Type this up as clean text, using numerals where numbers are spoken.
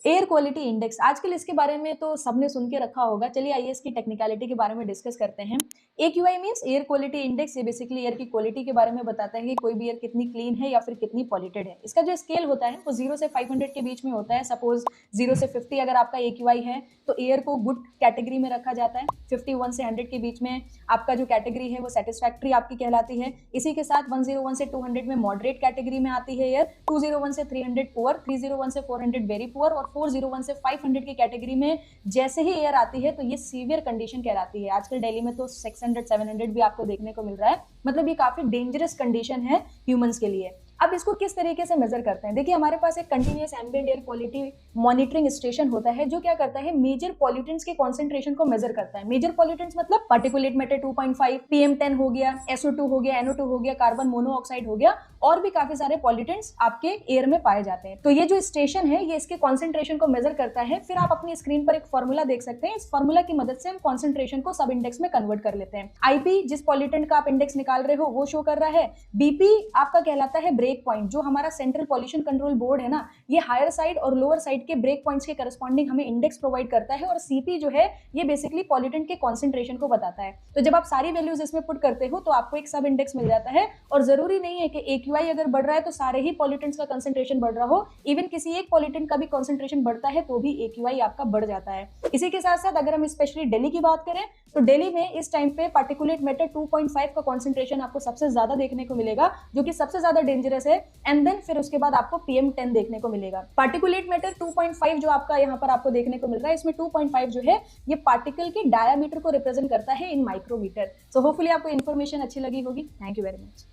Air quality index आजकल इसके बारे में तो सबने सुन के रखा होगा। चलिए आइए इसकी टेक्निकलिटी के बारे में डिस्कस करते हैं। AQI means air quality index. ये बेसिकली एयर की क्वालिटी के बारे में बताता है कि कोई भी एयर कितनी क्लीन है या फिर कितनी पॉल्यूटेड है। इसका जो स्केल होता है वो 0 से 500 के बीच में होता है। सपोज 0 से 50 अगर आपका एक्यूआई है तो एयर को गुड कैटेगरी में रखा जाता है। 51 से 100 के बीच में आपका जो कैटेगरी है वो सेटिस्फैक्ट्री आपकी कहलाती है। इसी के साथ 101 से 200 में मॉडरेट कैटेगरी में आती है एयर। 201 से 300 पुअर, 301 से 400 वेरी पुअर और 401 से 500 की कैटेगरी में जैसे ही एयर आती है तो ये सीवियर कंडीशन कहलाती है। आजकल दिल्ली में तो 600 700 भी आपको देखने को मिल रहा है। मतलब ये काफी डेंजरस कंडीशन है ह्यूमंस के लिए। अब इसको किस तरीके से मेजर करते हैं, देखिए हमारे पास एक continuous ambient air quality monitoring station होता है जो क्या करता है मेजर पॉल्यूटेंट्स के कॉन्सेंट्रेशन को मेजर करता है। मेजर पॉल्यूटेंट्स मतलब पार्टिकुलेट मैटर 2.5, PM10 हो गया, SO2 हो गया, NO2 हो गया, कार्बन मोनोऑक्साइड हो गया और भी काफी सारे पॉल्यूटेंट्स आपके एयर में पाए जाते हैं। तो ये जो स्टेशन है ये इसके कॉन्सेंट्रेशन को मेजर करता है। फिर आप अपनी स्क्रीन पर एक फॉर्मूला देख सकते हैं। इस फॉर्मूला की मदद से हम कॉन्सेंट्रेशन को सब इंडेक्स में कन्वर्ट कर लेते हैं। आईपी जिस पॉल्यूटेंट का आप इंडेक्स निकाल रहे हो वो शो कर रहा है। बीपी आपका कहलाता है ब्रेक पॉइंट। जो हमारा सेंट्रल पॉल्यूशन कंट्रोल बोर्ड है ना, ये हायर साइड और लोअर साइड के ब्रेक पॉइंट्स के करस्पॉन्डिंग हमें इंडेक्स प्रोवाइड करता है। और सीपी जो है ये बेसिकली पॉल्यूटेंट के कॉन्सेंट्रेशन को बताता है। तो जब आप सारी वैल्यूज इसमें पुट करते हो तो आपको एक सब इंडेक्स मिल जाता है। और जरूरी नहीं है कि एक्यूआई अगर बढ़ रहा है तो सारे ही पॉल्यूटेंट्स का कंसंट्रेशन बढ़ रहा हो। इवन किसी एक पॉल्यूटेंट का भी कंसंट्रेशन बढ़ता है तो भी एक्यूआई आपका बढ़ जाता है। इसी के साथ साथ अगर हम स्पेशली दिल्ली की बात करें तो दिल्ली में इस टाइम पे पार्टिकुलेट मैटर 2.5 का कंसंट्रेशन आपको सबसे ज्यादा देखने को मिलेगा, जो कि सबसे ज्यादा डेंजरस है। एंड देन फिर उसके बाद आपको PM10 देखने को मिलेगा। पार्टिकुलेट मैटर 2.5 जो आपका यहाँ पर आपको देखने को मिल रहा है, इसमें 2.5 जो है ये पार्टिकल के डायामीटर को रिप्रेजेंट करता है इन माइक्रोमीटर। सो होपफुली आपको इन्फॉर्मेशन अच्छी लगी होगी। Thank you very much.